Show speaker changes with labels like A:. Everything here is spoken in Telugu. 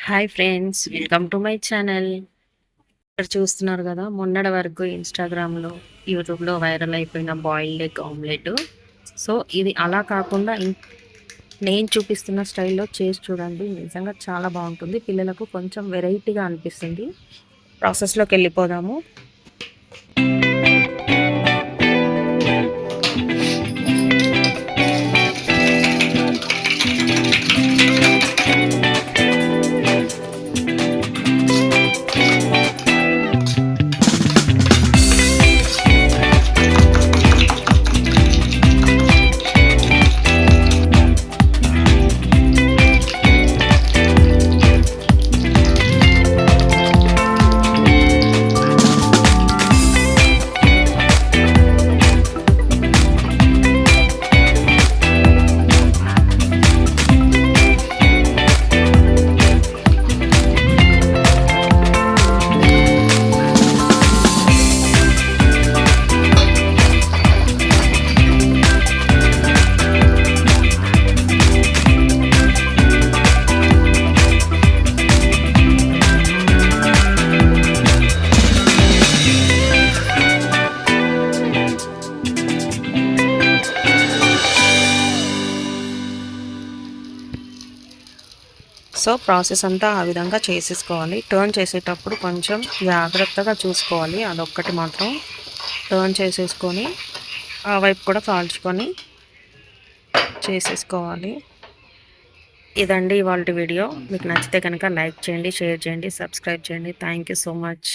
A: Hi friends, welcome to my channel. ఇక్కడ చూస్తున్నారు కదా, మొన్నటి వరకు ఇన్స్టాగ్రామ్లో యూట్యూబ్లో వైరల్ అయిపోయిన బాయిల్డ్ ఎగ్ ఆమ్లెట్. సో ఇది అలా కాకుండా నేను చూపిస్తున్న స్టైల్లో చేసి చూడండి. నిజంగా చాలా బాగుంటుంది, పిల్లలకు కొంచెం వెరైటీగా అనిపిస్తుంది. ప్రాసెస్లోకి వెళ్ళిపోదాము. సో ప్రాసెస్ అంతా ఆ విధంగా చేసేసుకోవాలి. టర్న్ చేసేటప్పుడు కొంచెం జాగ్రత్తగా చూసుకోవాలి, అదొక్కటి మాత్రం. టర్న్ చేసేసుకొని ఆ వైపు కూడా కాల్చుకొని చేసేసుకోవాలి. ఇదండి ఇవాళ వీడియో. మీకు నచ్చితే కనుక లైక్ చేయండి, షేర్ చేయండి, సబ్స్క్రైబ్ చేయండి. Thank you so much.